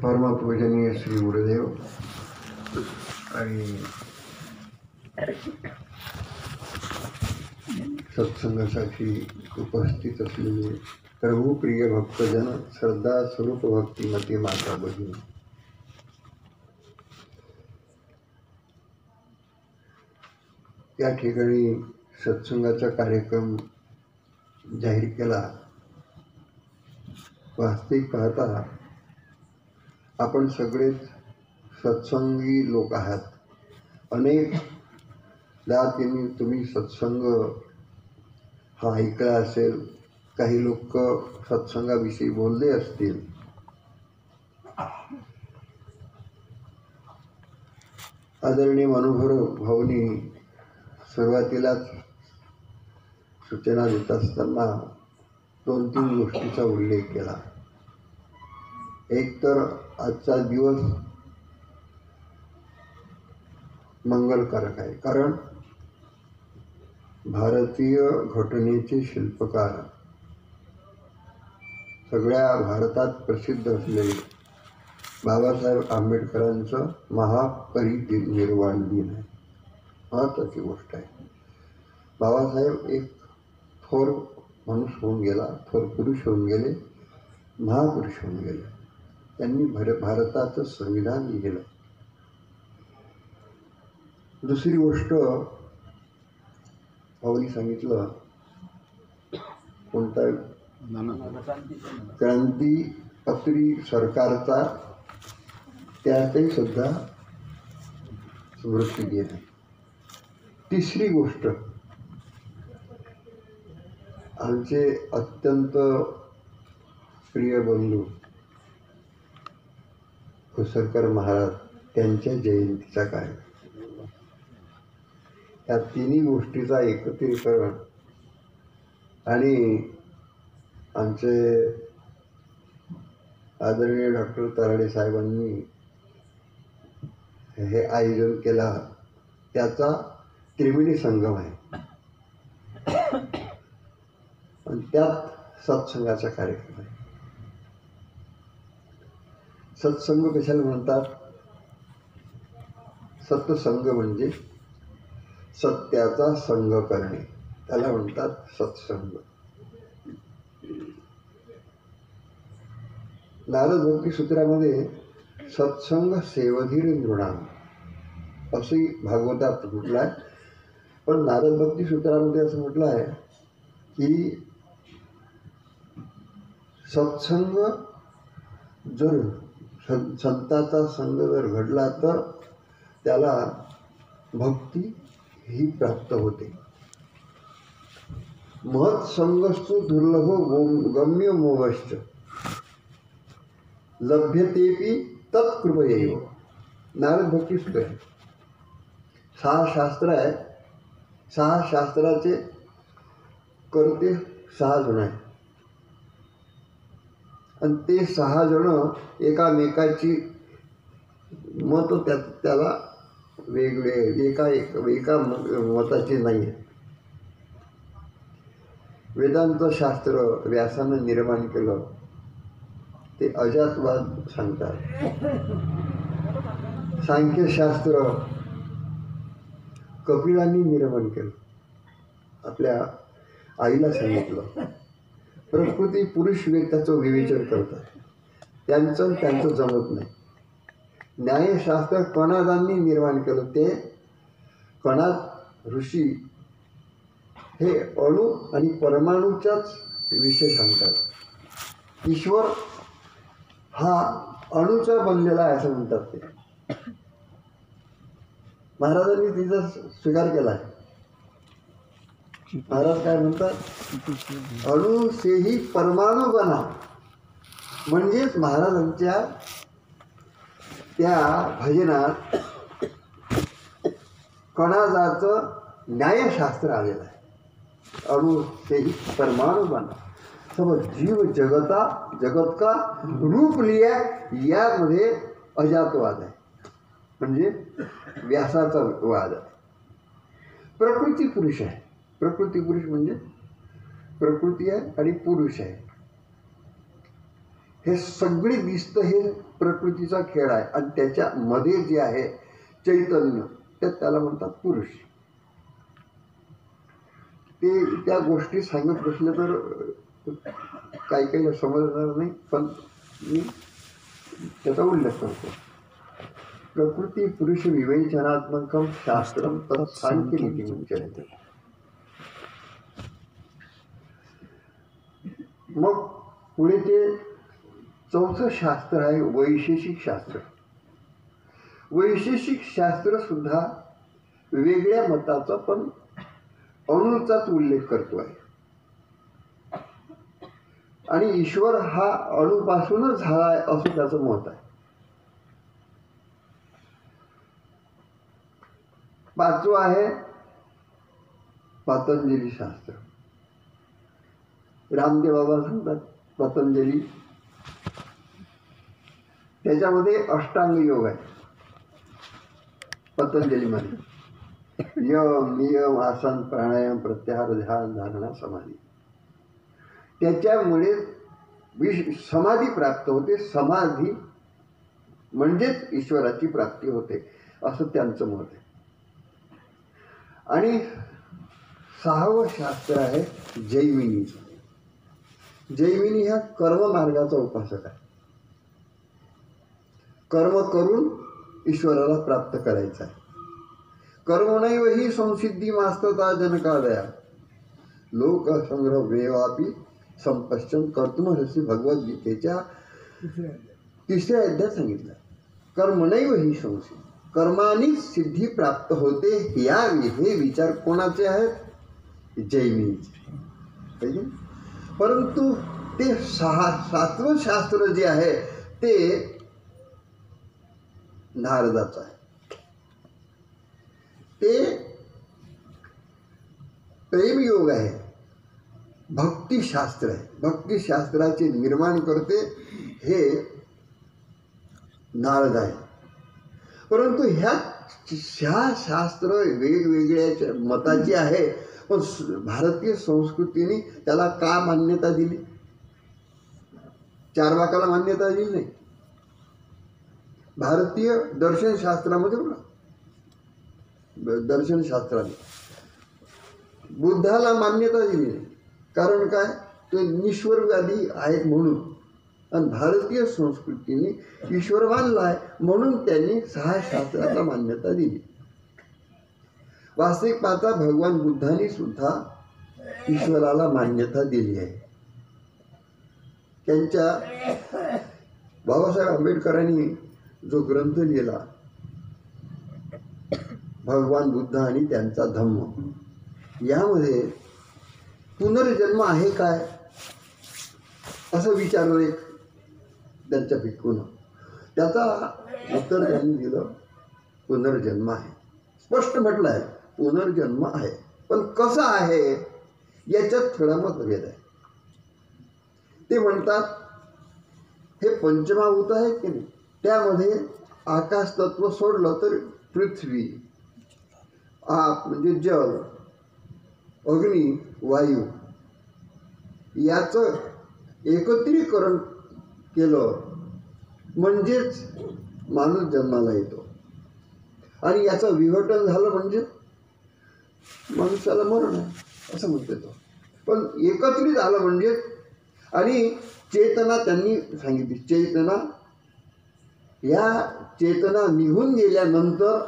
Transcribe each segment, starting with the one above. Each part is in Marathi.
परमपूजनीय श्री गुरुदेव आणि सत्संगासाठी उपस्थित असलेले प्रभुप्रिय भक्तजन, श्रद्धा स्वरूप भक्तिमती माता भगिनी, या ठिकाणी सत्संगाचा कार्यक्रम जाहीर केला. वास्तविक पाहता आपण सगळेच सत्संगी लोक आहात. अनेकदा तुम्ही सत्संग हा ऐकला असेल, काही लोक सत्संगाविषयी बोलले असतील. आदरणीय मनोहर भाऊनी सुरुवातीलाच सूचना देत असताना 2-3 गोष्टीचा उल्लेख केला. एक तर आजचा दिवस मंगलकारक आहे, कारण भारतीय घटनेचे शिल्पकार, सगळ्या भारतात प्रसिद्ध असलेले बाबासाहेब आंबेडकरांचं महापरिनिर्वाण दिन आहे. महत्त्वाची गोष्ट आहे. बाबासाहेब एक थोर माणूस होऊन गेला, थोर पुरुष होऊन गेले, महापुरुष होऊन गेले. त्यांनी भारताचं संविधान लिहिलं. दुसरी गोष्ट भाऊनी सांगितलं, कोणता क्रांतिपत्री सरकारचा त्यातही सुद्धा स्मृती दिन आहे. तिसरी गोष्ट, आमचे अत्यंत प्रिय बंधू कुसरकर महाराज, त्यांच्या जयंतीचा कार्यक्रम. या तिन्ही गोष्टीचा एकत्रीकरण आणि आमचे आदरणीय डॉक्टर तराडे साहेबांनी हे आयोजन केला, त्याचा त्रिवेणी संगम आहे. आणि त्यात सत्संगाचा कार्यक्रम आहे. सत्संग कशाला म्हणतात? सत्संग म्हणजे सत्याचा संग करणे, त्याला म्हणतात सत्संग. नारद भक्ती सूत्रामध्ये सत्संग सेवधीर नृणाम असे भागवतात म्हटलं आहे. पण नारद भक्ती सूत्रामध्ये असं म्हटलं आहे की सत्संग जर संताचा संग जर घडला तर त्याला भक्ती ही प्राप्त होते. महत्संगस्तु दुर्लभो गम्य मोहश्च लभ्यतेपि तत्कृपयैव. नारद भक्ती सूत्र आहे. 6 शास्त्र आहे. 6 शास्त्राचे करते 6 जण आहेत. आणि ते 6 जण एकामेकाची मत त्याला वेगळे, एका मताचे नाही आहे. वेदांत शास्त्र व्यासानं निर्माण केलं, ते अजातवाद सांगतात. सांख्यशास्त्र कपिलांनी निर्माण केलं, आपल्या आईला सांगितलं. प्रकृती पुरुष व्यक्तीचं विवेचन करतात, त्यांचं जमत नाही. न्यायशास्त्र कणादांनी निर्माण केलं, ते कणाद ऋषी हे अणु आणि परमाणूचाच विषय सांगतात. ईश्वर हा अणूचा बनलेला आहे असं म्हणतात ते. महाराजांनी तिचा स्वीकार केला आहे. महाराज काय म्हणतात? अणु सेही परमाणु बना. म्हणजेच महाराजांच्या त्या भजनात कणादाचं न्यायशास्त्र आलेलं आहे. अणु सेही परमाणु बना, सब जीव जगत का रूप लिया, यामध्ये अजातवाद आहे, म्हणजे व्यासाचा वाद आहे. प्रकृती पुरुष आहे. प्रकृती पुरुष म्हणजे प्रकृती आहे आणि पुरुष आहे. हे सगळी दिसतं हे प्रकृतीचा खेळ आहे आणि त्याच्यामध्ये जे आहे चैतन्य त्याला म्हणतात पुरुष. ते त्या गोष्टी सांगत बसल्या तर काही काही समजणार नाही, पण मी त्याचा उल्लेख करतो. प्रकृती पुरुष विवेचनात्मकं शास्त्रं तत्सांख्यमिति उच्यते. मग पुढे ते चौथं शास्त्र आहे वैशेषिक शास्त्र. वैशेषिक शास्त्र सुद्धा वेगळ्या मताचा पण अणूचाच उल्लेख करतो आहे आणि ईश्वर हा अणूपासूनच झाला आहे असं त्याचं मत आहे. पाचवं आहे पतंजली शास्त्र. रामदेव बाबा सांगतात पतंजली, त्याच्यामध्ये अष्टांग योग आहे. पतंजलीमध्ये यम नियम आसन प्राणायाम प्रत्याहार ध्यान धारणा समाधी, त्याच्यामुळे समाधी प्राप्त होते. समाधी म्हणजेच ईश्वराची प्राप्ती होते असं त्यांचं मत आहे. आणि सहावं शास्त्र आहे जैमिनीचं. जैमिनी हा कर्ममार्गाचा उपासक आहे. कर्म करून ईश्वराला प्राप्त करायचं आहे. कर्मणैव ही संसिद्धी मास्तता जनकादया लोक संग्रह वेवापी संपश्चन कर्तुमर्हसी भगवद्गीतेच्या 3ऱ्या अध्यायात सांगितलं. कर्मणैव ही संसिद्धी, कर्मानीच सिद्धी प्राप्त होते. हे विचार कोणाचे आहेत? जैमिनीचे. परंतु ते सातवं शास्त्र जे आहे ते नारदाचं आहे. ते प्रेमयोग आहे, भक्तिशास्त्र आहे. भक्तिशास्त्राचे निर्माण करते हे नारद आहे. परंतु ह्या शास्त्र वेगवेगळ्या मताची आहे, पण भारतीय संस्कृतीने त्याला का मान्यता दिली? चार्वाकाला मान्यता दिली नाही. भारतीय दर्शनशास्त्रामध्ये बघा, दर्शनशास्त्राने बुद्धाला मान्यता दिली नाही. कारण काय? ते निश्वरवादी आहेत म्हणून. आणि भारतीय संस्कृतीने ईश्वर मानला आहे म्हणून त्यांनी 6 शास्त्राला मान्यता दिली. वास्तविक पाहता भगवान बुद्धांनी सुद्धा ईश्वराला मान्यता दिली आहे. त्यांच्या बाबासाहेब आंबेडकरांनी जो ग्रंथ लिहिला भगवान बुद्ध आणि त्यांचा धम्म, यामध्ये पुनर्जन्म आहे काय असं विचारलं एक त्यांच्या भिक्खूनं. त्याचा उत्तर त्यांनी दिलं पुनर्जन्म आहे. स्पष्ट म्हटलं आहे पुनर्जन्म आहे, पण कसा आहे याच्यात थोडा मतभेद आहे. ते म्हणतात हे पंचमहाभूत आहेत की नाही, त्यामध्ये आकाश तत्व सोडलं तर पृथ्वी, आप म्हणजे जल, अग्नी, वायू याचं एकत्रीकरण केलं म्हणजेच माणूस जन्माला येतो. आणि याचं विघटन झालं म्हणजे मनुष्याला मरण आहे असं म्हणते तो. पण एकत्रित आलं म्हणजे, आणि चेतना त्यांनी सांगितली, चेतना, या चेतना निघून गेल्यानंतर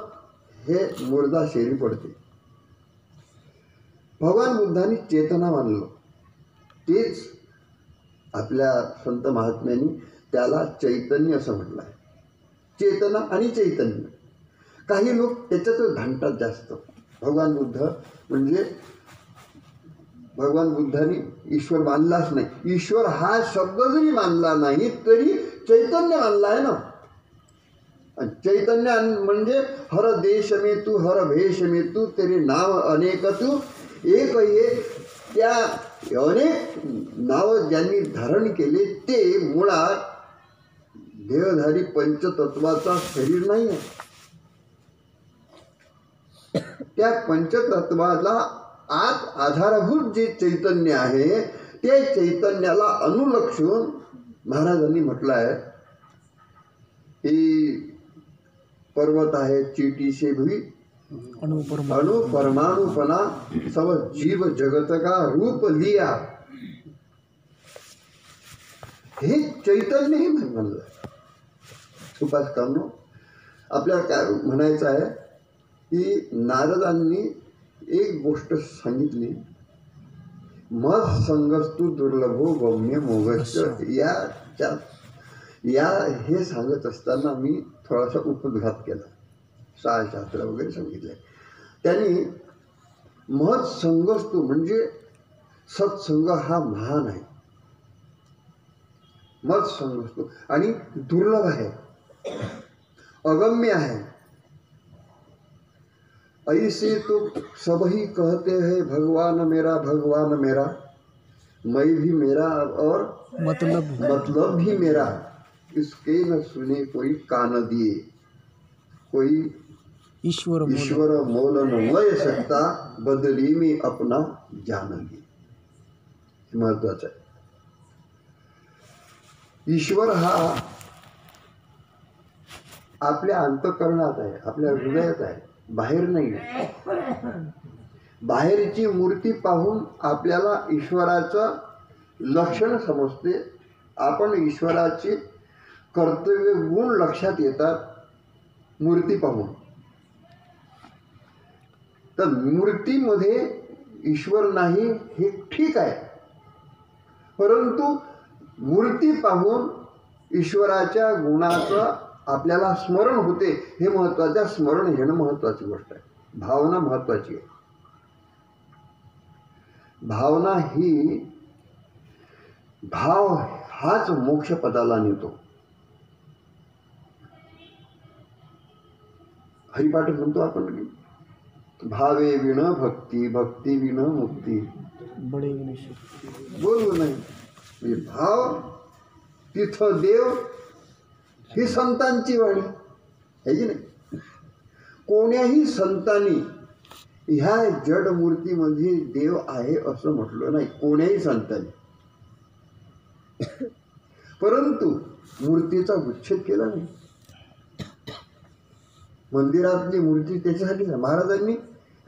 हे मुर्दा शेरी पडते. भगवान बुद्धांनी चेतना मानलं, तेच आपल्या संत महात्म्यांनी त्याला चैतन्य असं म्हटलं आहे. चेतना आणि चैतन्य, काही लोक त्याच्यातच भांडतात जास्त. भगवान बुद्ध म्हणजे भगवान बुद्धांनी ईश्वर मानलाच नाही. ईश्वर हा शब्द जरी मानला नाही तरी चैतन्य मानला आहे ना. चैतन्य म्हणजे हर देश में तू हर भेष में तू तेरे नाम अनेक तू एक ये. त्या अनेक नावं ज्यांनी धारण केले ते मुळात देहधारी पंचतत्वाचा शरीर नाही आहे. त्या पंचतत्वाला आत आधारभूत जे चैतन्य आहे ते चैतन्याला अनुलक्षून महाराजांनी म्हटलं आहे की पर्वत आहे चीटी भी अणु परमाणुपना सब जीव जगत का रूप लिया. हे चैतन्यही म्हणलं. उपासकांनो, आपल्याला काय म्हणायचं आहे की नारदांनी एक गोष्ट सांगितली, मत संगस्तु दुर्लभो गम्य मोगश्च. या हे सांगत असताना मी थोडासा उपघात केला. शास्त्र वगैरे सांगितलंय. त्यांनी महत् संगस्तु म्हणजे सत्संग हा महान आहे. मत संगस्तु आणि दुर्लभ आहे, अगम्य है. ऐसे तो सभी कहते हैं भगवान मेरा, मैं भी मेरा और मतलब भी मेरा. इसके न सुने कोई कान दिए, कोई ईश्वर मोल न लय सकता, बदली में अपना जान दिए. महत्वाचं आहे. ईश्वर हा आपल्या अंतःकरणात आहे, आपल्या हृदयात आहे, बाहेर नाही. बाहेरची मूर्ती पाहून आपल्याला ईश्वराचं लक्षण समजते. आपण ईश्वराचे कर्तव्य गुण लक्षात येतात मूर्ती पाहून. तर मूर्तीमध्ये ईश्वर नाही हे ठीक आहे, परंतु मूर्ती पाहून ईश्वराच्या गुणाचं आपल्याला स्मरण होते, हे महत्त्वाचं. स्मरण घेणं महत्त्वाची गोष्ट आहे. भावना महत्त्वाची आहे. भावना ही भाव हाच मोक्ष पदाला नेतो. हरिपाठ म्हणतो आपण की भावे विण भक्ती, भक्ती विण मुक्ती, बोलू नाही. भाव तिथं देव, ही संतांची वाणी आहे की नाही. कोण्याही संतांनी ह्या जड मूर्तीमध्ये देव आहे असं म्हटलं नाही, कोण्याही संतांनी. परंतु मूर्तीचा उच्छेद केला नाही. मंदिरातली मूर्ती त्याच्यासाठी ना महाराजांनी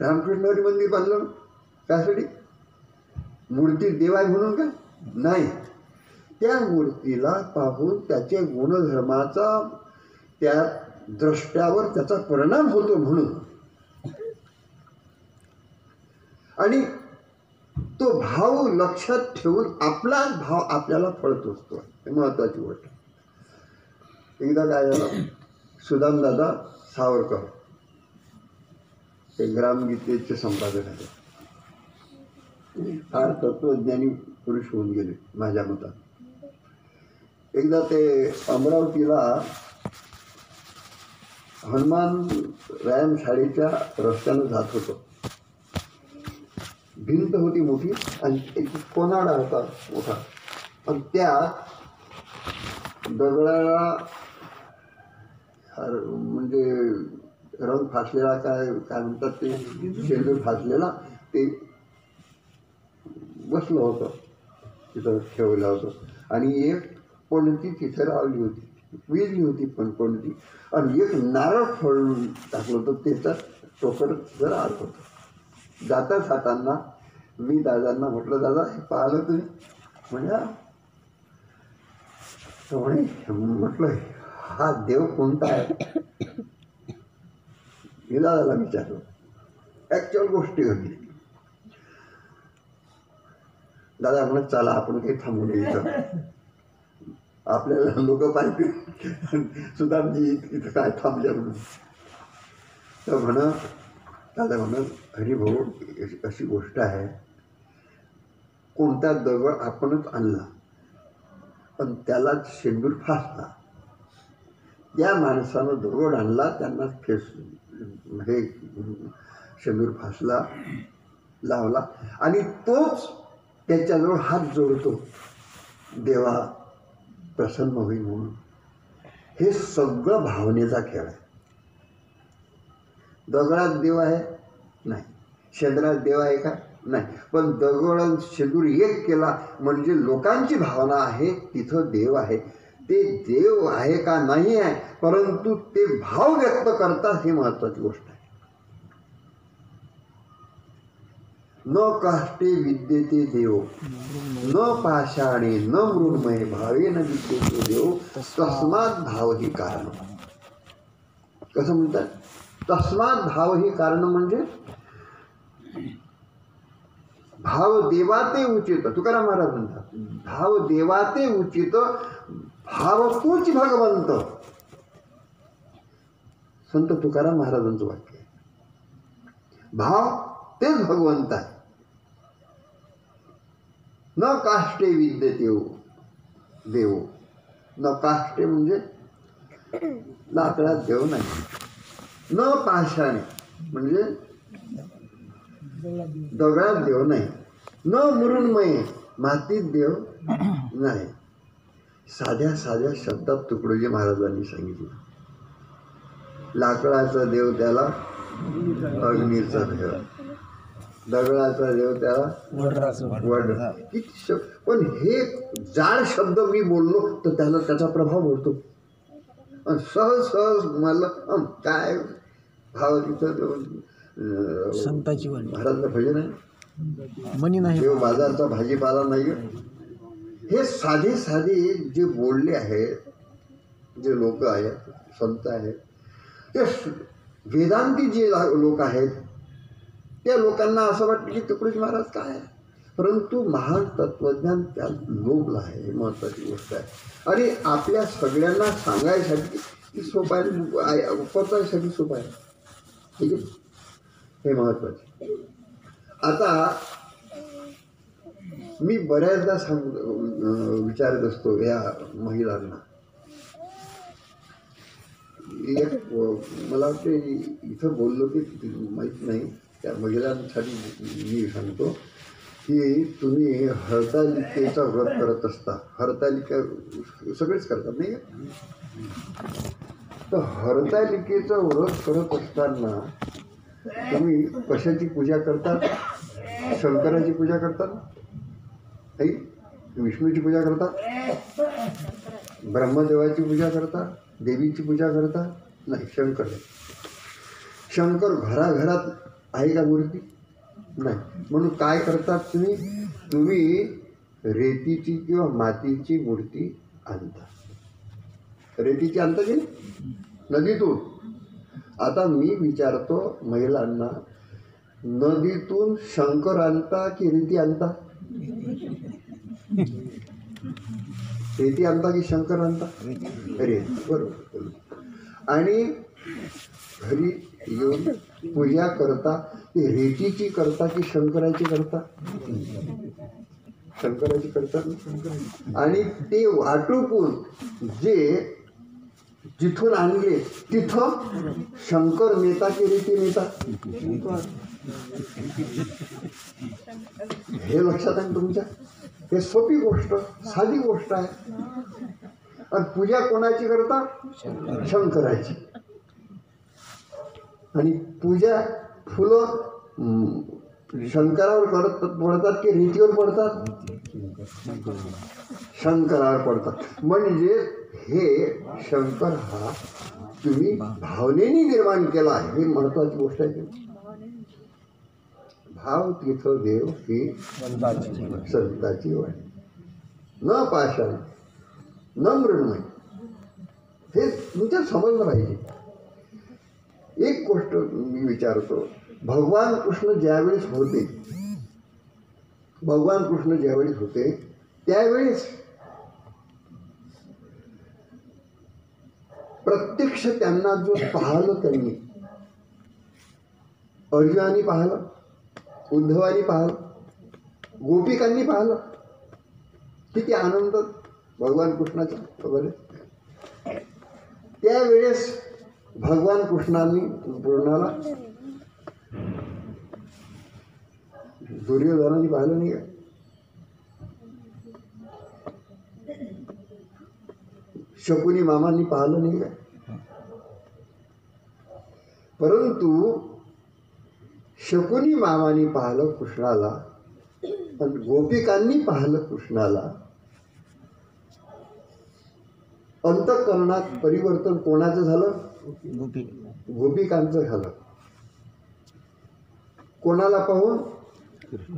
रामकृष्णहरी मंदिर बांधलं. त्यासाठी मूर्ती देव आहे म्हणून का नाही, त्या मूर्तीला पाहून त्याचे गुणधर्माचा त्या द्रष्ट्यावर त्याचा परिणाम होतो म्हणून. आणि तो भाव लक्षात ठेवून आपला भाव आपल्याला फळत असतो. हे महत्त्वाची गोष्ट. एकदा काय झालं, सुदामदादा सावरकर ते ग्रामगीतेचे संपादक आहेत. फार तत्वज्ञानी पुरुष होऊन गेले माझ्या मतात. एकदा ते अमरावतीला हनुमान व्यायाम शाळेच्या रस्त्यानं जात होतो. भिंत होती मोठी आणि एक कोनाडा होता मोठा, आणि त्या दगडाला म्हणजे रंग फासलेला, काय म्हणतात ते, शेंदूर फासलेला, ते बसलं होतं तिथं ठेवलं होतं. आणि एक पणती तिथे लावली होती, विजली होती पण पणती, आणि एक नारळ फोडून टाकलं होतं. त्याचा टोकर जरा आत होतं. जाता जाताना मी दादांना म्हटलं, दादा हे पाहिलं तुम्ही? म्हणजे म्हटलं हा देव कोणता आहे? मी दादाला विचारलं. ॲक्च्युअल गोष्टी होती. दादा म्हणत चला आपण काही थांबू नये, इथं आपल्याला लोक पाहिजे सुदामजी इथं काय थांबले म्हणून. तर दादा म्हणत हरिभाऊ अशी गोष्ट आहे, कोणता दगड आपणच आणला पण त्याला शेंदूर फासला. त्या माणसानं दगड आणला, त्यांना हे शेंदूर फासला, लावला, आणि तोच त्याच्याजवळ हात जोडतो देवा प्रसन्न होईल म्हणून. हे सगळं भावनेचा खेळ आहे. दगडात देव आहे नाही, शेंद्रात देव आहे का नाही, पण दगड आणि शेंदूर एक केला म्हणजे लोकांची भावना आहे तिथं देव आहे. ते देव आहे का नाही आहे, परंतु ते भाव व्यक्त करतात हे महत्वाची गोष्ट आहे. न काष्टे विद्येते देव न पाषाणे न मृण्मये भावे न विद्येते देव तस्मात भाव ही कारण. कसं म्हणतात? तस्मात भाव ही कारण म्हणजे भाव देवाते उचित. तुकाराम महाराज म्हणतात भाव देवाते उचित भाव तूच भगवंत. संत तुकाराम महाराजांचं वाक्य आहे. भाव तेच भगवंत आहे. न काष्टे विद्यते देव. न काष्टे म्हणजे लाकडात देव नाही. न पाषाणे म्हणजे दगडात देव नाही. न मृण्मये मातीत देव नाही. साध्या साध्या शब्दात तुकडोजी महाराजांनी सांगितलं. लाकडाचा देव त्याला अग्नीचा देव, दगडाचा देव त्याला वड. किती पण हे जाड शब्द मी बोललो तर त्याला त्याचा प्रभाव पडतो. सहज सहज मला काय भाव तिथं संताची महाराजचं भजन आहे, मनी नाही देव बाजारचा भाजीपाला नाही. हे साधे साधे जे बोलले आहेत, जे लोक आहेत, संत आहेत, ते वेदांती जे लोक आहेत त्या लोकांना असं वाटतं की तुकडोजी महाराज काय आहे, परंतु महान तत्वज्ञान त्या लोभला आहे. हे महत्त्वाची गोष्ट आहे. आणि आपल्या सगळ्यांना सांगायसाठी ती सोपं आहे, पचायसाठी सोपं आहे. ठीक आहे, हे महत्त्वाचे. आता मी बऱ्याचदा विचारत असतो या महिलांना. एक मला वाटते इथं बोललो की माहीत नाही, त्या महिलांसाठी मी सांगतो की तुम्ही हरतालिकेचा व्रत करत असता. हरतालिका सगळेच करतात नाही का? तर हरतालिकेचं व्रत करत असताना तुम्ही कशाची पूजा करतात? शंकराची पूजा करतात नाही, विष्णूची पूजा करतात, ब्रह्मदेवाची पूजा करतात, देवीची पूजा करतात नाही, शंकर. शंकर घराघरात आहे का मूर्ती? नाही. म्हणून काय करतात तुम्ही? तुम्ही रेतीची किंवा मातीची मूर्ती आणता. रेतीची आणता की नदीतून. आता मी विचारतो महिलांना, नदीतून शंकर आणता की रेती आणता? रेती आणता की शंकर आणता? रेती, बरोबर. आणि घरी येऊन पूजा करता ती रेतीची करता की शंकराची करता? शंकराची करतात. आणि ते वाटून जे जिथून आणले तिथं शंकर नेता की रेती नेता? हे लक्षात आहे तुमच्या? हे सोपी गोष्ट, साधी गोष्ट आहे. आणि पूजा कोणाची करता? शंकराची. आणि पूजा फुलं शंकरावर पडतात की रेतीवर पडतात? शंकरावर पडतात. म्हणजे हे शंकर हा तुम्ही भावनेने निर्माण केला आहे. हे महत्वाची गोष्ट आहे. भाव तिथं देव ही संताची वाणी. न पाषाण न मृण्मय. हे तुमच्या समजलं पाहिजे. एक गोष्ट मी विचारतो, भगवान कृष्ण ज्यावेळेस होते, भगवान कृष्ण ज्यावेळेस होते त्यावेळेस प्रत्यक्ष त्यांना जो पाहिलं, त्यांनी अर्जुनानी पाहिलं, उद्धवानी पाहिलं, गोपिकांनी पाहिलं. किती आनंद भगवान कृष्णाचा खबर आहे. त्यावेळेस भगवान कृष्णांनी पूर्णाला दुर्योधनाने पाहिलं नाही का? शकुनी मामांनी पाहिलं नाही का? परंतु शकुनी मामानी पाहिलं कृष्णाला आणि गोपिकांनी पाहिलं कृष्णाला. अंतःकरणात परिवर्तन कोणाचं झालं? गोपी गोपिकांचं झालं. कोणाला पाहून?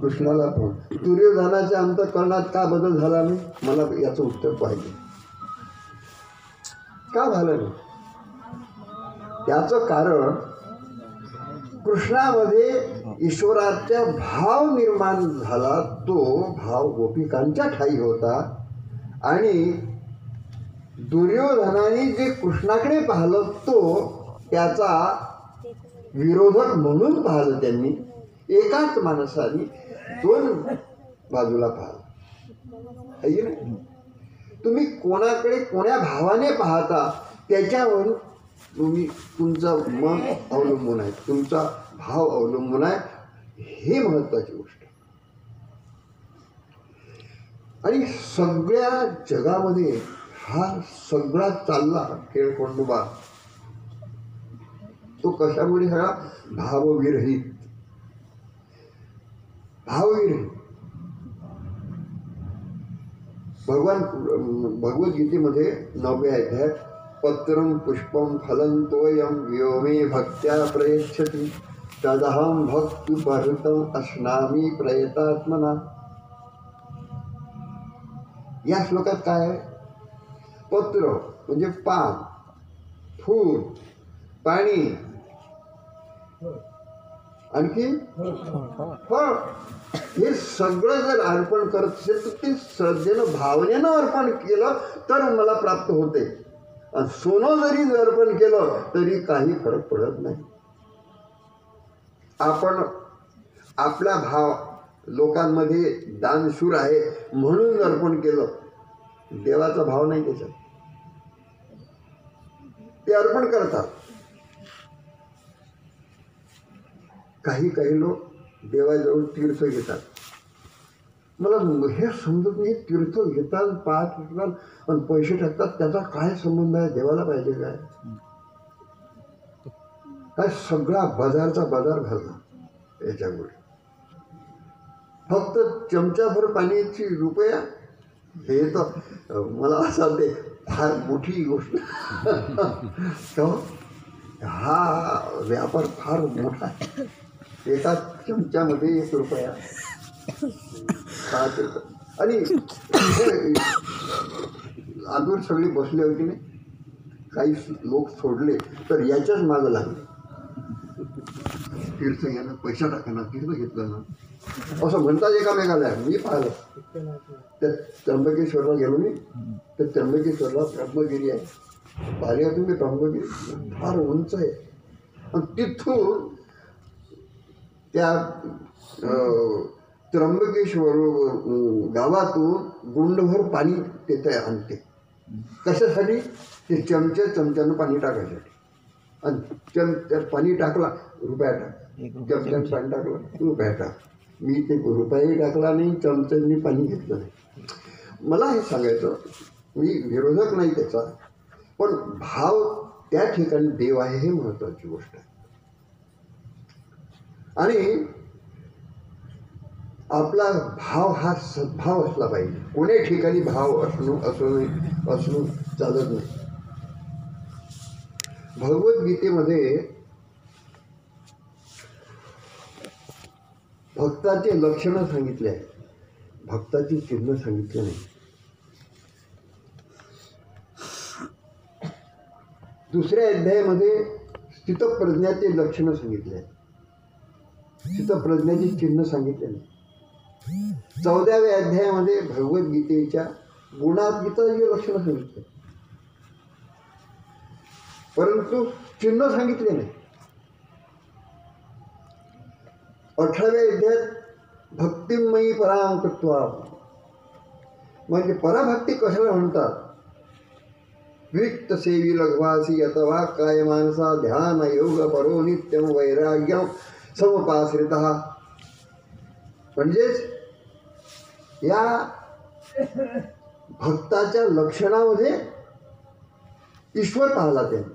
कृष्णाला पाहून. दुर्योधनाच्या अंतःकरणात का बदल झाला नाही? मला याचं उत्तर पाहिजे. का झालं नाही? याचं कारण कृष्णामध्ये ईश्वराचा भाव निर्माण झाला. तो भाव गोपिकांच्या ठाई होता आणि दुर्योधनाने जे कृष्णाकडे पाहिलं तो त्याचा विरोधक म्हणून पाहिलं. त्यांनी एकाच माणसाने दोन बाजूला पाहिलं आहे ना. तुम्ही कोणाकडे कोण्या भावाने पाहता त्याच्यावर तुमचं मन अवलंबून आहे, तुमचा भाव अवलंबून आहे. हे महत्त्वाची गोष्ट. आणि सगळ्या जगामध्ये हा सगळा चालला खेळखंडोबा तो कशामुळे? सगळा भावविरहित. भगवद्गीतेमध्ये 9व्या अध्यायात पत्रं पुष्पं फलं तोयं यो मे भक्त्या प्रयच्छति तदहं भक्तिपरतम् अस्नामि प्रयतात्मना. या श्लोकात काय आहे? पत्र म्हणजे पान, फूल, पाणी, आणखी फळ. हे सगळं जर अर्पण करत असेल तर ते श्रद्धेनं भावनेनं अर्पण केलं तर मला प्राप्त होते. आणि सोनं जरी अर्पण केलं तरी काही फरक पडत नाही. आपण आपला भाव लोकांमध्ये दानशूर आहे म्हणून अर्पण केलं, देवाचा भाव नाही त्याच्यात. ते अर्पण करतात. काही लोक देवाजवळ तीर्थ घेतात. मला हे समजत नाही. तीर्थ घेतात, पाच घेतात आणि पैसे टाकतात, त्याचा काय संबंध आहे? देवाला पाहिजे काय? काय सगळा बाजारचा बाजार भरला याच्यामुळे. फक्त चमचाभर पाण्याची रुपया, हे तर मला असं वाटते फार मोठी गोष्ट. हा व्यापार फार मोठा आहे. एका चमच्यामध्ये 1 रुपया. आणि आजवर सगळे बसले होते नाही, काही लोक सोडले तर याच्याच मागं लागले. तीर्थ घ्यायला पैसा टाकाना, तीर्थ घेतलं ना असं म्हणतात एकामेकाला. मी पाहिलं त्या त्र्यंबकेश्वरला गेलो मी. तर त्र्यंबकेश्वरला ब्रह्मगिरी आहे. पाहिलं का तुम्ही? ब्रह्मगिरी फार उंच आहे. आणि तिथून त्या त्र्यंबकेश्वर गावातून गुंडभर पाणी तिथे आणते. कशासाठी? ते चमच्यानं पाणी टाकायसाठी. आणि पाणी टाकला, रुपया टाक. चमच्यानं पाणी टाकलं, रुपया टाक. मी ते रुपयाही टाकला नाही, चमच्यानी पाणी घेतलं नाही. मला हे सांगायचं, मी विरोधक नाही त्याचा, पण भाव त्या ठिकाणी देव आहे हे महत्त्वाची गोष्ट आहे. आणि आपला भाव हा सद्भाव असला पाहिजे. कोणी ठिकाणी भाव असणं चालत नाही. भगवद्गीतेमध्ये भक्ताचे लक्षणं सांगितले आहे, भक्ताची चिन्ह सांगितले नाही. दुसऱ्या अध्यायामध्ये स्थितप्रज्ञाचे लक्षणं सांगितले आहेत, स्थितप्रज्ञाची चिन्ह सांगितले नाही. 14व्या अध्यायामध्ये भगवद्गीतेच्या गुणातीताची लक्षणं सांगितले, परंतु चिन्ह सांगितले नाही. 18व्या अध्यायात भक्तिमयी पराम तत्वा, म्हणजे पराभक्ती कशाला म्हणतात? विक्त सेवी लघवासी अथवा काय मानसा ध्यान योग परो नित्यम वैराग्यम समपाश्रित. म्हणजेच या भक्ताच्या लक्षणामध्ये ईश्वर पाहिला, त्यांनी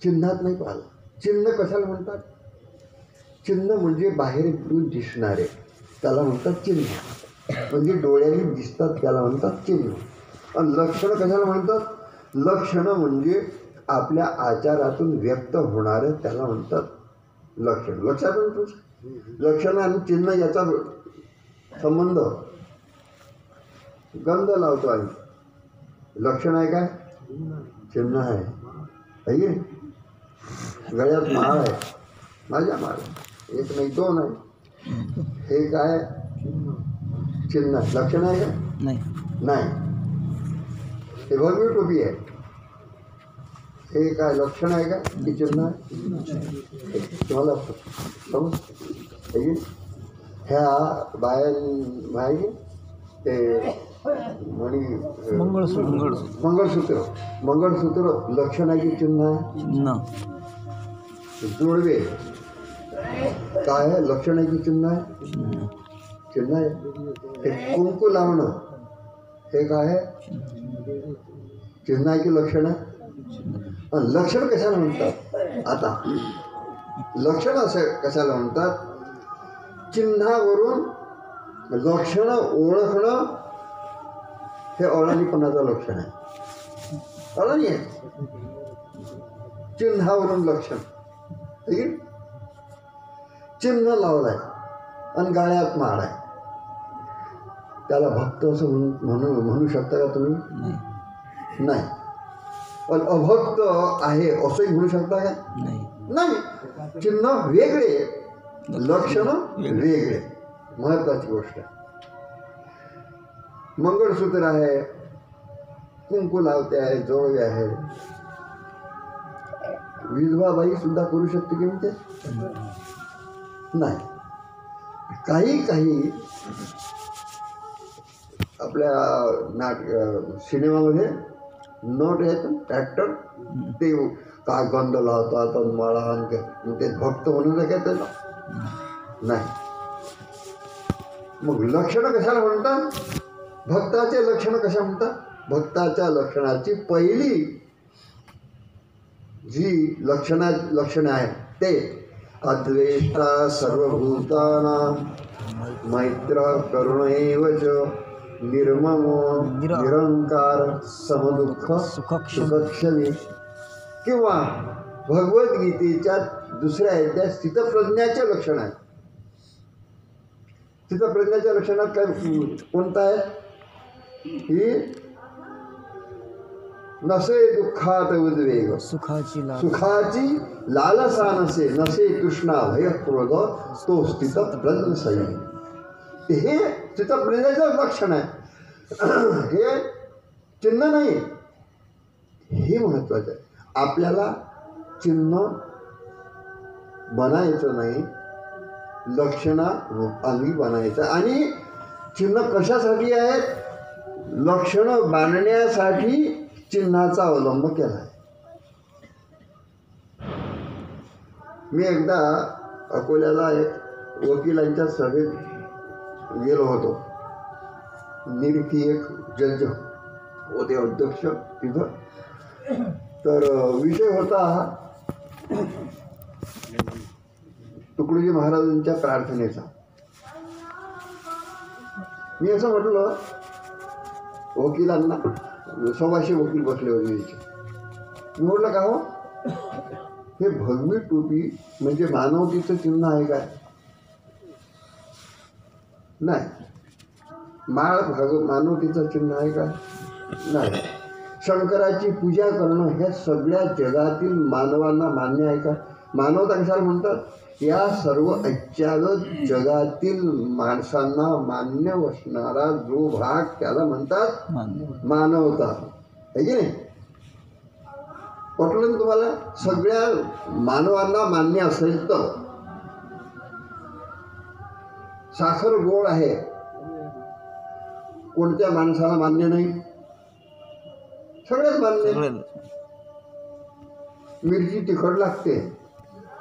चिन्हात नाही पाहिला. चिन्ह कशाला म्हणतात? चिन्ह म्हणजे बाहेरून दिसणारे, त्याला म्हणतात चिन्ह. म्हणजे डोळ्याने दिसतात त्याला म्हणतात चिन्ह. आणि लक्षणं कशाला म्हणतात? लक्षणं म्हणजे आपल्या आचारातून व्यक्त होणारं त्याला म्हणतात लक्षण. लक्षात येतं? लक्षण आणि चिन्ह याचा संबंध गंध लावतो आहे. लक्षण आहे काय? चिन्ह आहे. है की नाही? गळ्यात माळ आहे, माझ्या माळ एक नाही दोन आहे. हे काय? चिन्ह आहे. लक्षण आहे का? नाही. नाही. हे भगवी टोपी आहे. हे काय लक्षण आहे का? की चिन्ह आहे? तुम्हाला समज ह्या बाहेर ते म्हणी मंगळसूत्र. मंगळसूत्र लक्षण आहे की चिन्ह आहे? चिन्ह. जोडवे काय आहे? लक्षण आहे की चिन्ह आहे? चिन्ह आहे. हे कुंकू लावणं हे काय आहे? चिन्ह आहे की लक्षण आहे? लक्षण कशाला म्हणतात? आता लक्षण असं कशाला म्हणतात? चिन्हावरून लक्षण ओळखणं हे अडाणीपणाचं लक्षण आहे. अडाणी आहे. चिन्हावरून लक्षण. चिन्ह लावलाय आणि गाळ्यात माळ आहे, त्याला भक्त असं म्हणू शकता का तुम्ही? नाही. पण अभक्त आहे असंही म्हणू शकता का? नाही. चिन्ह वेगळे, लक्षण वेगळे. महत्वाची गोष्ट आहे. मंगळसूत्र आहे, कुंकू लावते आहे, जोडवे आहे. विधवा बाई सुद्धा करू शकते की ते? नाही. काही आपल्या सिनेमामध्ये नट आहेत ॲक्टर, ते का गंध लावतात माळा ते भक्त म्हणून काय त्याला? नाही. मग लक्षणं कशाला म्हणतात? भक्ताचे लक्षणं कशा म्हणतात? भक्ताच्या लक्षणाची पहिली जी लक्षणं आहेत ते अद्वेष्टा सर्वभूतानां मैत्र करुण एव च निर्ममो निरंकार समदुःख सुखक्षमी. किंवा भगवद्गीतेच्या दुसऱ्या अध्यायात स्थितप्रज्ञाचे लक्षण आहे. स्थितप्रज्ञाच्या लक्षणात काय कोणतं आहे? ही नसे दुःखात उद्वेग, सुखाची लालसा नसे, नसे तृष्णा भय क्रोध, तो स्थितप्रज्ञ संयमी. हे स्थितप्रज्ञाचं लक्षण आहे. हे चिन्ह नाही. हे महत्वाचं आहे. आपल्याला चिन्ह बनायचं नाही, लक्षणा रूपांगी बनायचं. आणि चिन्ह कशासाठी आहेत? लक्षणं बांधण्यासाठी चिन्हाचा अवलंब केला आहे. मी एकदा अकोल्याला एक वकिलांच्या सभेत गेलो होतो. निरखी एक जज होते अध्यक्ष तिथं. तर विषय होता तुकडोजी महाराजांच्या प्रार्थनेचा. मी असं म्हटलं वकिलांना, 100 वकील बसले होते इथे. मी म्हटलं का हो, हे भगवी टोपी म्हणजे मानवतेचं चिन्ह आहे काय? नाही. माळ मानवतेचं चिन्ह आहे का? नाही. शंकराची पूजा करणं हे सगळ्या जगातील मानवांना मान्य आहे का? मानवता कशाला म्हणतात? या सर्व ऐच्छागत जगातील माणसांना मान्य असणारा जो भाग त्याला म्हणतात मानवता. आहे की नाही? पटलं तुम्हाला? सगळ्या मानवांना मान्य असेल तर. साखर गोड आहे, कोणत्या माणसाला मान्य नाही? सगळ्याच मान्य. मिरची तिखट लागते,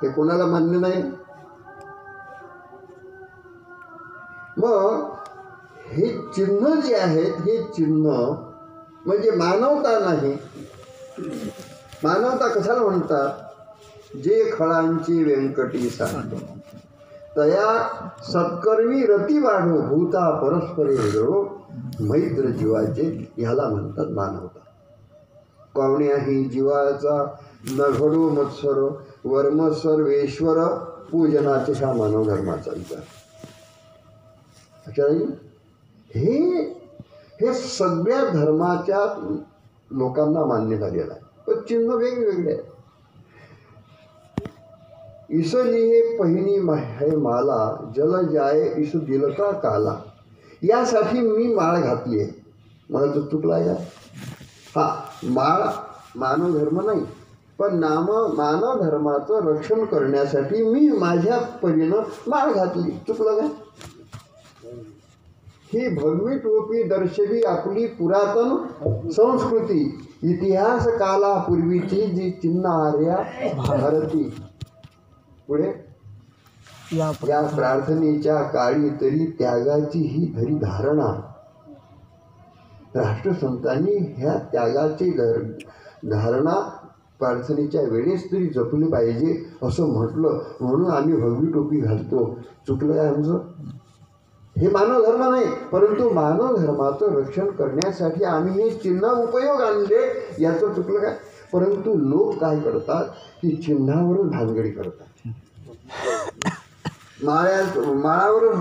हे कोणाला मान्य नाही? मग हे चिन्ह जे आहेत, हे चिन्ह म्हणजे मानवता नाही. मानवता कशाला म्हणतात? जे खळांची व्यंकटी सांगतो तया सत्कर्मी रती वाढो भूता परस्परे जळो मैत्र जीवाचे ह्याला म्हणतात मानवता. पावण्याही जीवाचा नघडो मत्सर वर्म सर्वेश्वर पूजनाचे हा मानव धर्माचा विचार. हे हे सगळ्या धर्माच्या लोकांना मान्य झालेलं आहे, पण चिन्ह वेगवेगळे आहे. इस लिहे पहिनी है माला जल जाय इस दिलका काला. यासाठी मी माळ घातली आहे. मला तो चुकला या. हा, माळ मानव धर्म नाही, पण मानव धर्माचं रक्षण करण्यासाठी मी माझ्या परीनं माळ घातली. चुकलं काय? ही भगवी टोपी दर्शवी आपली पुरातन संस्कृती इतिहास कालापूर्वीची जी चिन्ह आर्या भारती. पुढे या प्रार्थनेच्या काळी तरी त्यागाची ही धरी धारणा. राष्ट्रसंतांनी ह्या त्यागाची धारणा प्रार्थनेच्या वेळेस तरी जपली पाहिजे असं म्हटलं, म्हणून आम्ही भगवी टोपी घालतो. चुकलं आहे आमचं? हे मानव धर्म नाही, परंतु मानव धर्माचं रक्षण करण्यासाठी आम्ही हे चिन्ह उपयोग आणले, याचं चुकलं काय? परंतु लोक काय करतात की चिन्हावरून भानगडी करतात. माळावरून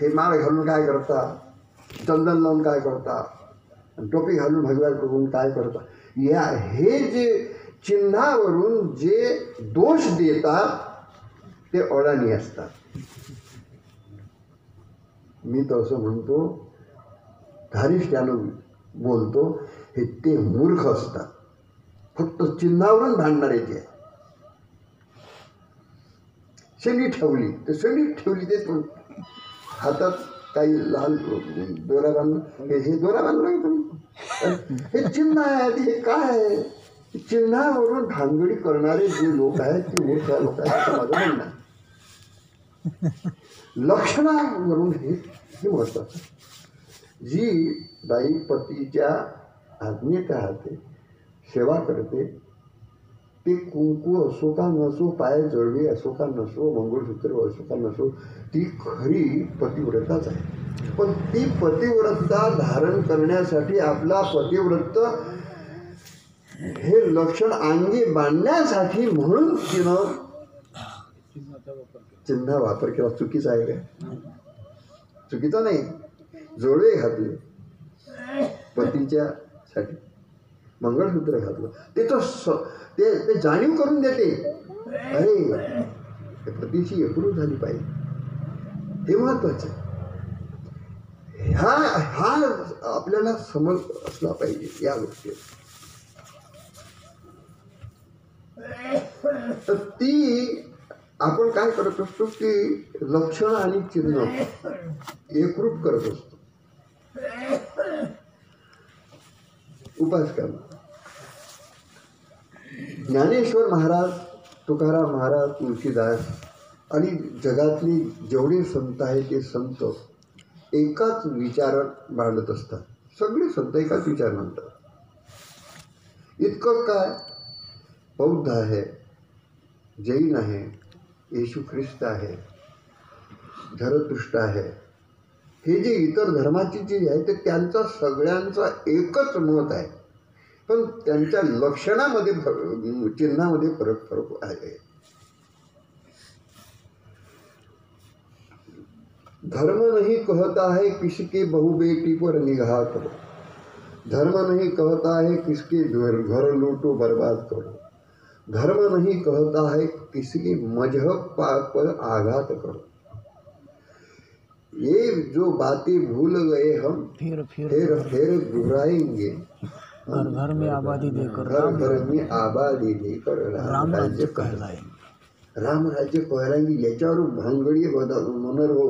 हे माळ घालून काय करतात, चंदन लावून काय करतात, टोपी घालून भगव्या करून काय करतात. हे जे चिन्हावरून जे दोष देतात ते अडाणी असतात. मी तर असं म्हणतो, धारिष्ट्यानं बोलतो, हे ते मूर्ख असतात. फक्त चिन्हावरून भांडणारे ते. शेंडी ठेवली तर शेंडी ठेवली, ते हातात काही लाल दोरा बांधून, हे दोरा बांधला का तुम्ही? हे चिन्ह आहे. हे काय आहे? चिन्हावरून भानगडी करणारे जे लोक आहेत ते मूर्ख लोक आहेत असं माझं म्हणणं आहे. लक्षणावरून हे महत्वाचं. जी बाई पतीच्या आज्ञेत राहते, सेवा करते, ते कुंकू असो का नसो, पाय जळवे असो का नसो, मंगळसूत्र असो का नसो, ती खरी पतिव्रताच आहे. पण ती पतिव्रता धारण करण्यासाठी आपला पतिव्रत हे लक्षण अंगी बांधण्यासाठी म्हणून तिनं चिन्ह वापर केला. चुकीचा आहे काय? चुकीचा नाही. जोडवे घातले पतीच्या साठी, मंगळसूत्र घातलं, ते जाणीव करून देते, अरे पतीची एकरूप झाली पाहिजे. हे महत्वाचं. हा आपल्याला समज असला पाहिजे या गोष्टी. तर ती आपण काय करत असतो की लक्षण आणि चिन्ह एकरूप करत असतो. उपासकांना ज्ञानेश्वर महाराज, तुकाराम महाराज, तुळशीदास आणि जगातली जेवढे संत आहेत ते संत एकाच विचार मांडत असतात. सगळे संत एकाच विचार मांडतात. इतकं काय, बौद्ध आहे, जैन आहे, येशू ख्रिस्त आहे, झरतुष्ट आहे, हे जे इतर धर्माची जी आहे ते त्यांचा सगळ्यांचा एकच मत आहे, पण त्यांच्या लक्षणामध्ये चिन्हामध्ये फरक आहे. धर्म नहीं कहता है किसके बहु बेटी पर निगाह करो, धर्म नहीं कहता है किसके घर लूटो बर्बाद करो, धर्म नहीं कहता है किसके मजहब पर आघात करो. ये जो बातें भूल गए हम फिर दोहराएंगे. घर घर में आबादी देकर घर में आबादी देकर राम राज्य कहलाएंगे. राम राज्य कहलाएंगे. याच्यावर भानगडी मनर हो.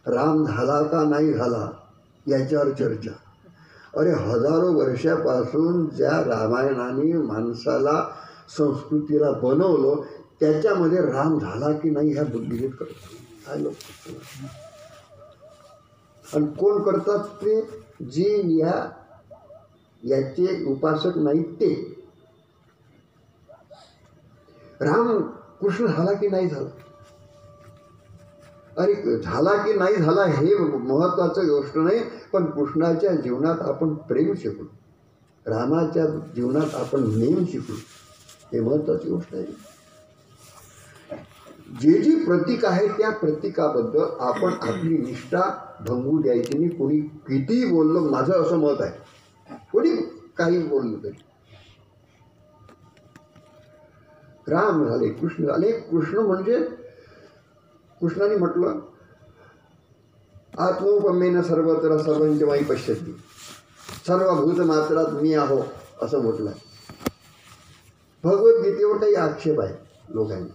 राम झाला का नाही झाला याच्यावर चर्चा. अरे हजारो वर्षापासून ज्या रामायणाने माणसाला संस्कृतीला बनवलं त्याच्यामध्ये राम झाला की नाही ह्या बुद्धिभेद करतात हा लोक. आणि कोण करतात ते? जे याचे उपासक नाहीत ते. राम कृष्ण झाला की नाही झाला अरे झाला की नाही झाला हे महत्त्वाचं गोष्ट नाही, पण कृष्णाच्या जीवनात आपण प्रेम शिकलो, रामाच्या जीवनात आपण नेम शिकलो, हे महत्त्वाची गोष्ट आहे. जे जी प्रतीक आहे त्या प्रतीकाबद्दल आपण आपली निष्ठा भंगू द्यायची नाही. कोणी कितीही बोललं, माझं असं मत आहे, कोणी काही बोललं तरी. राम झाले, कृष्ण झाले. कृष्ण म्हणजे कृष्णाने म्हटलं आत्मोपमेन सर्वत्र सर्वंचमाई पश्यती, सर्वभूत मात्रात मी आहो असं म्हटलं. भगवद्गीतेवर काही आक्षेप आहे लोकांनी.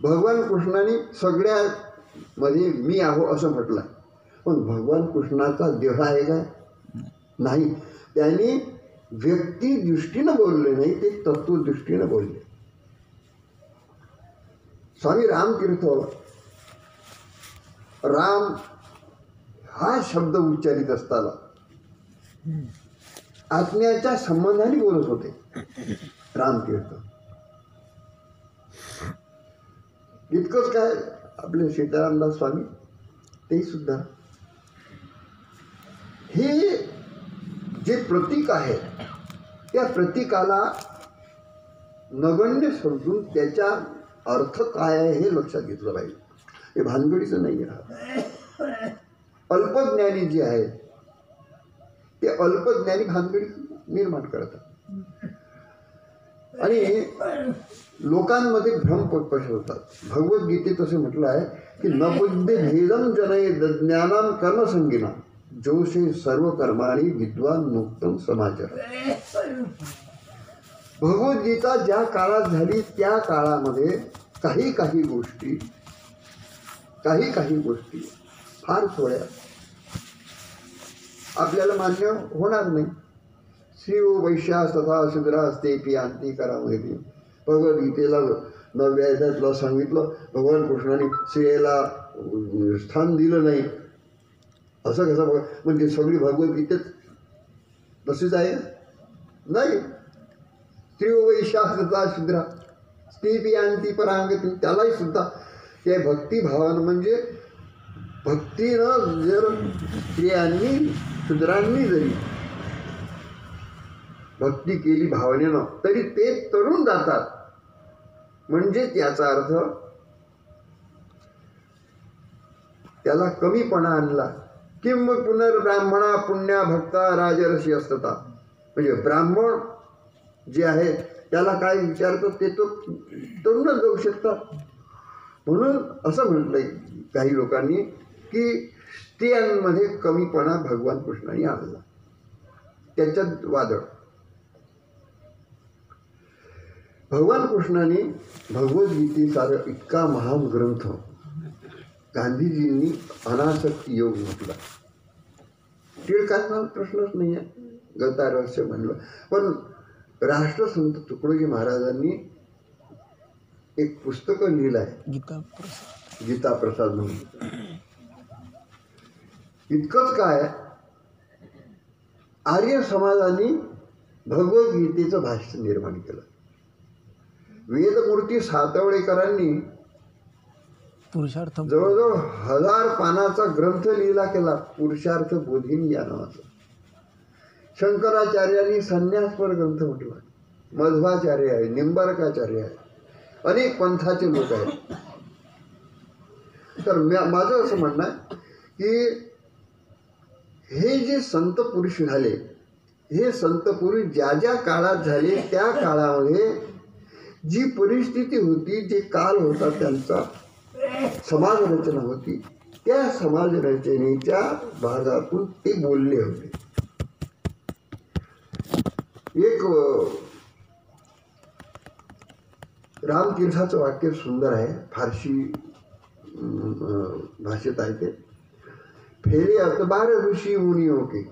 भगवान कृष्णाने सगळ्यामध्ये मी आहो असं म्हटलं, पण भगवान कृष्णाचा देह आहे काय? नाही. त्यांनी व्यक्ती दृष्टीनं बोलले नाही, ते तत्वदृष्टीनं बोलले. स्वामी रामतीर्थ राम हा शब्द उच्चारित असताना आत्म्याच्या संबंधाने बोलत होते. रामतीर्थ इतकंच काय, आपले सीतारामदास स्वामी ते सुद्धा हे जे प्रतीक आहे त्या प्रतीकाला नगण्य समजून त्याचा अर्थ काय आहे हे लक्षात घेतलं पाहिजे. हे भानगडीचं नाही राहत. अल्पज्ञानी जे आहेत ते अल्पज्ञानी भानगडी निर्माण करतात आणि लोकांमध्ये भ्रम पसरवतात. भगवद्गीतेत असे म्हटलं आहे की न बुद्धे भेदम जनयेद ज्ञानाम कर्मसंगिना जोशे सर्व कर्माणी विद्वान मुक्तम समाचार. भगवद्गीता ज्या काळात झाली त्या काळामध्ये काही गोष्टी फार थोड्या आपल्याला मान्य होणार नाही. श्री वैश्यास तथा शूद्रास्ते पियांती करामध्ये भगवद्गीतेला 9व्या अध्यायातलं सांगितलं. भगवान कृष्णाने स्त्रियेला स्थान दिलं नाही असं कसं बघा, म्हणजे सगळी भगवद्गीतेत तसेच आहे नाही. स्त्री वैश्यास तथा शूद्रा स्त्री पियांती परांगती, त्यालाही सुद्धा ते भक्तिभावानं म्हणजे भक्तीनं जर स्त्रियांनी शूद्रांनी जरी भक्ती केली भावनेनं तरी ते तरुण जातात. म्हणजे त्याचा अर्थ त्याला कमीपणा आणला. किंम पुनर्ब्राह्मणा पुण्या भक्ता राजर्षी असतता, म्हणजे ब्राह्मण जे आहे त्याला काय विचारतात ते तो तरुणच जाऊ शकतात. म्हणून असं म्हटलंय काही लोकांनी की स्त्रियांमध्ये कमीपणा भगवान कृष्णाने आणला. त्याच्यात वादळ. भगवान कृष्णाने भगवद्गीतेसारखा इतका महान ग्रंथ गांधीजींनी अनासक्ती योग म्हटला. टिळकांना प्रश्नच नाही आहे, गीता रहस्य म्हणलं. पण राष्ट्रसंत तुकडोजी महाराजांनी एक पुस्तक लिहिलं आहे गीता प्रसाद म्हणून. इतकंच काय, आर्य समाजाने भगवद्गीतेचं भाष्य निर्माण केलं. वेदमूर्ती सातवळेकरांनी पुरुषार्थ जवळजवळ 1000 पानाचा ग्रंथ लिहिला केला, पुरुषार्थ बोधिनी या नावाचा. शंकराचार्यांनी संन्यासपर ग्रंथ म्हटला. मध्वाचार्य आहे, निंबार्काचार्य आहे, अनेक पंथाचे लोक आहेत. तर माझं असं म्हणणं आहे की हे जे संत पुरुष झाले, हे संत पुरुष ज्या ज्या काळात झाले त्या काळामध्ये जी परिस्थिती होती, जे काल होता, त्यांचा समाज रचना होती, त्या समाज रचनेच्या भागातून ते बोलले होते. एक रामतीर्थाचं वाक्य सुंदर आहे, फारसी भाषेत आहे ते. फेरे अतबार ऋषि मुनियों के,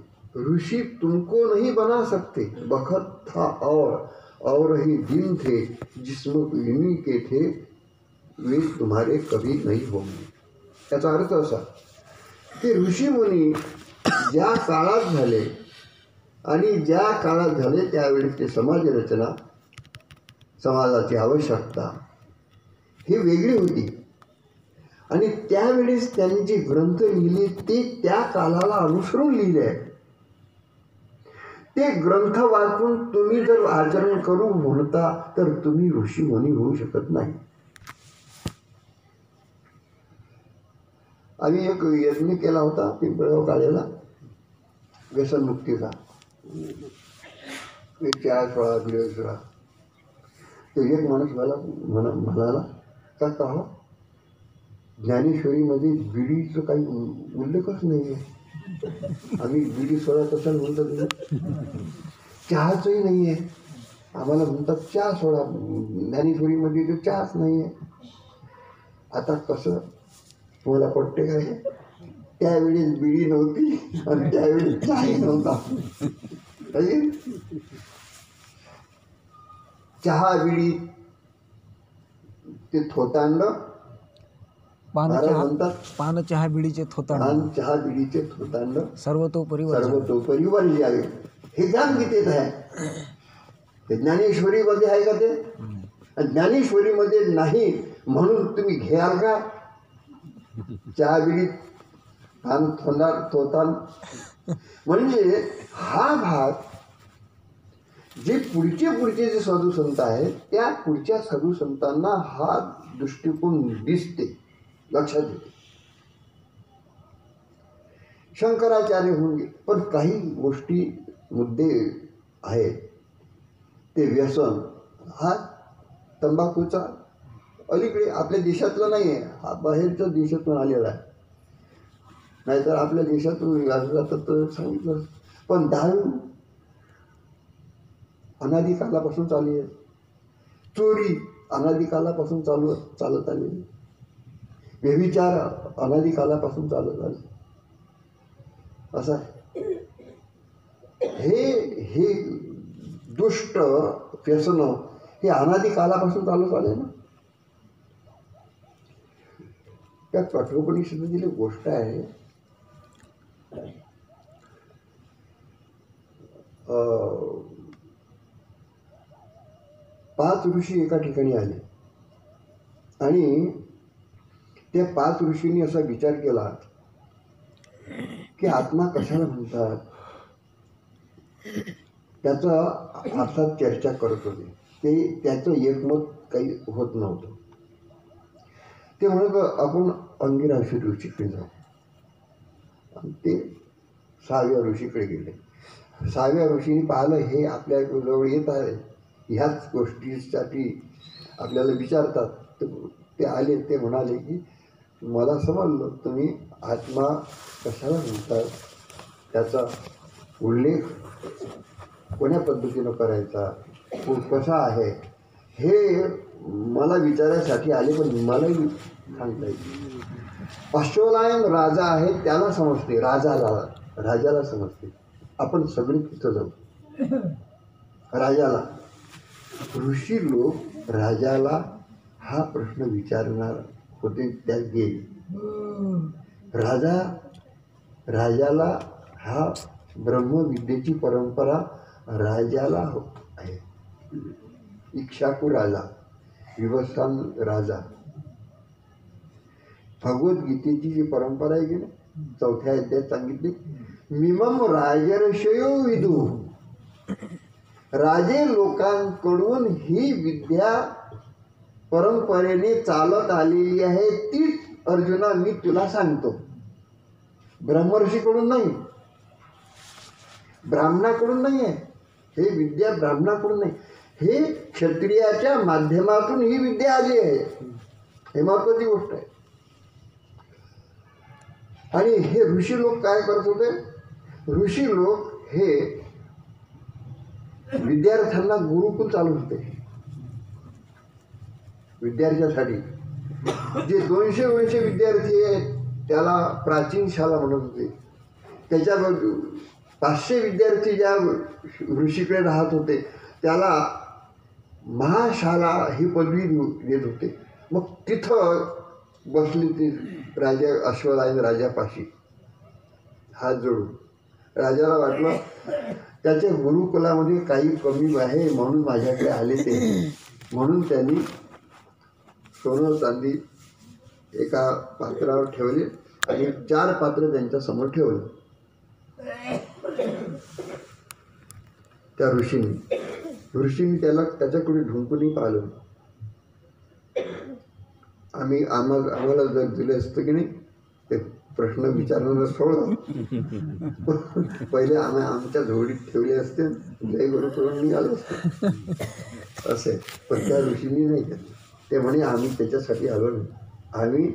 ऋषि तुमको नहीं बना सकते, बखत था और ही दिन थे जिसमें इन्हीं के थे, वे तुम्हारे कभी नहीं होंगे. याचा अर्थ असा की ऋषीमुनी ज्या काळात झाले आणि ज्या काळात झाले त्यावेळेस ते समाज रचना, समाजाची आवश्यकता ही वेगळी होती. आणि त्यावेळेस त्यांनी जे ग्रंथ लिहिले ते त्या कालाला अनुसरून लिहिले आहे. ते ग्रंथ वाचून तुम्ही जर आचरण करू म्हणता तर तुम्ही ऋषी मुनी होऊ शकत नाही. आम्ही एक यज्ञ केला होता पिंपळगाव काळ्याला व्यसनमुक्तीचा. 4 सोळा बिळेसुरा. तो एक माणूस म्हणाला का हो ज्ञानेश्वरीमध्ये बिडीचं काही उल्लेखच नाही आहे. आम्ही बिडी सोळा कशाला म्हणतो तुम्ही? चहाचंही नाही आहे. आम्हाला म्हणतात चहा सोडा. ज्ञानेश्वरीमध्ये तो चहाच नाही आहे. आता कसं तुम्हाला पटते काय? त्यावेळेस बिडी नव्हती आणि त्यावेळेस चहाही नव्हता. चहा बिडी ते थोतांड पान चहा बिडीचे थोतांड चहा बिडीचे थोतांड सर्वतोपरी वर्जी आहे. हे ज्ञान गीतेत आहे. ते ज्ञानेश्वरीमध्ये आहे का? ते ज्ञानेश्वरीमध्ये नाही म्हणून तुम्ही घ्याल का चहा बिडी पान थोतांड? म्हणजे हा भाग जे पुढचे जे साधू संत आहेत त्या पुढच्या साधू संतांना हा दृष्टिकोन दिसते, लक्षात येते. शंकराचार्य होऊन गेले. पण काही गोष्टी मुद्दे आहेत. ते व्यसन हा तंबाखूचा अलीकडे आपल्या देशातलं नाही आहे, हा बाहेरच्या देशातून आलेला आहे. नाहीतर आपल्या देशातून जातात सांगितलं. पण दारू अनादिकालापासून चालू आहे. चोरी अनादिकालापासून चालत आली. व्यभिचार अनादिकालापासून चालत आले. असं आहे. हे दुष्ट व्यसन हे अनादिकालापासून चालत आले ना. त्या कठोपनिषदेची गोष्ट आहे. 5 ऋषी एका ठिकाणी आले आणि त्या 5 ऋषींनी असा विचार केला की आत्मा कशाला म्हणतात. त्याचा अर्थात चर्चा करत होते. ते त्याचं एकमत काही होत नव्हतं. ते म्हणत आपण अंगिरा ऋषीकडे जाऊ. आणि ते 6व्या ऋषीकडे गेले. 6व्या ऋषीने पाहिलं हे आपल्या जवळ येत आहे, ह्याच गोष्टीसाठी आपल्याला विचारतात. ते आले. ते म्हणाले की मला समजलं तुम्ही आत्मा कशाला म्हणतात, त्याचा उल्लेख कोण्या पद्धतीनं करायचा, तो कसा आहे हे मला विचारायसाठी आले. पण मलाही सांगता येईल. अश्वलायन राजा आहे त्याला समजते, राजाला समजते. आपण सगळे तिथं जाऊ राजाला. ऋषी लोक राजाला हा प्रश्न विचारणार होते. त्यात गेले. राजाला हा ब्रह्मविद्येची परंपरा राजाला आहे. इक्ष्वाकू राजा, विवस्वान राजा. भगवद्गीतेची जी परंपरा आहे की नाही, 4थ्या अध्यायात सांगितली मिमम राजर्षयो विदु. राजे लोकांकडून ही विद्या परंपरेने चालत आलेली आहे. तीच अर्जुना मी तुला सांगतो. ब्रह्मर्षीकडून नाही, ब्राह्मणाकडून नाही आहे. हे विद्या ब्राह्मणाकडून नाही, हे क्षत्रियाच्या माध्यमातून ही विद्या आली आहे. हे महत्वाची गोष्ट आहे. आणि हे ऋषी लोक काय करत होते? ऋषी लोक हे विद्यार्थ्यांना गुरुकुल चालू होते. विद्यार्थ्यासाठी जे 200 विद्यार्थी आहेत त्याला प्राचीन शाळा म्हणत होते. त्याच्या 500 विद्यार्थी ज्या ऋषीकडे राहत होते त्याला महाशाला ही पदवी देत होते. मग तिथं बसली ती राजा अश्वलायन राजापाशी हात जोडून. राजाला वाटलं त्याच्या गुरुकुलामध्ये काही कमी आहे म्हणून माझ्याकडे आले ते. म्हणून त्यांनी सोनं चांदी एका पात्रावर ठेवले आणि 4 पात्र त्यांच्या समोर ठेवलं. त्या ऋषीने त्याला त्याच्याकडे ढुंकूनही पाहिलं. आम्हाला जर दिलं असतं की नाही ते प्रश्न विचारणं सोडलं, पहिले आमच्या झोडीत ठेवले असते, जय गुरु करून निघालो असतो असे. पण त्या ऋषींनी नाही केलं. ते म्हणे आम्ही त्याच्यासाठी आलो नाही, आम्ही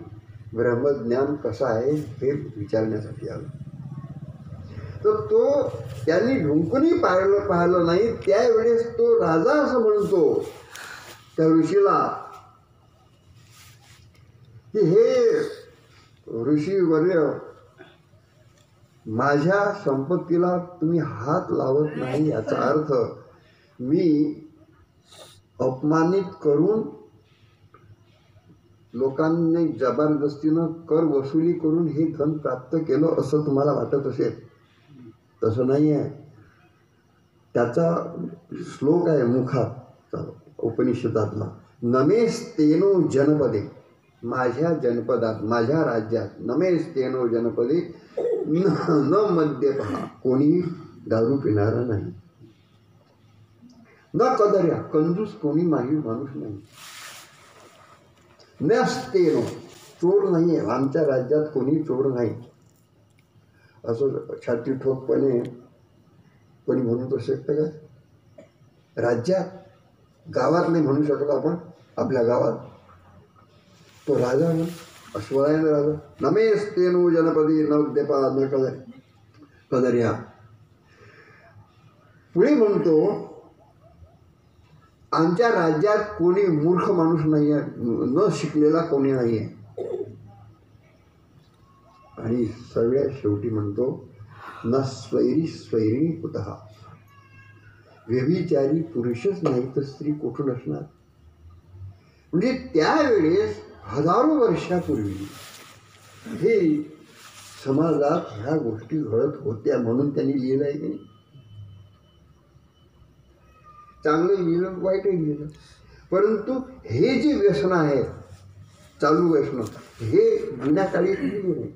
ब्रह्मज्ञान कसं आहे हे विचारण्यासाठी आलो. तर तो त्यांनी ढुंकूनही पाहिलं नाही. त्यावेळेस तो राजा असं म्हणतो त्या ऋषीला की हे ऋषीवर्य, माझ्या संपत्तीला तुम्ही हात लावत नाही याचा अर्थ मी अपमानित करून लोकांनी जबरदस्तीनं कर वसुली करून हे धन प्राप्त केलं असं तुम्हाला वाटत असेल. तसं नाही आहे. त्याचा श्लोक आहे मुखात उपनिषदातला, नमेस्तेनो जनपदे, माझ्या जनपदात माझ्या राज्यात, नमेस्तेनो जनपदे न मद्यपहा, कोणी दारू पिणारा नाही, न कदर्या, कंजूस कोणी माणूस नाही, नस्तेनो, चोर नाही आहे, आमच्या राज्यात कोणी चोर नाही. असं छाती ठोकपणे कोणी म्हणू शकतं का? राज्यात, गावात नाही म्हणू शकत आपण. आपल्या गावात तो राजा म्हणून अश्वरायण राजा, नमेस्तेनो जनपदी न उद्यपा न कदर्या. पुढे म्हणतो आमच्या राज्यात कोणी मूर्ख माणूस नाही आहे, न शिकलेला कोणी नाही आहे. आणि सगळ्यात शेवटी म्हणतो न स्वैरी कुतः, व्यभिचारी पुरुषच नाही तर स्त्री कुठून असणार. म्हणजे त्यावेळेस हजारो वर्षापूर्वी हे समाजात ह्या गोष्टी घडत होत्या म्हणून त्यांनी लिहिलं आहे की नाही. चांगलं लिहिलं, वाईटही लिहिलं, परंतु हे जे व्यसन आहे, चालू व्यसन, हे जुन्या काळी लिहिलं नाही.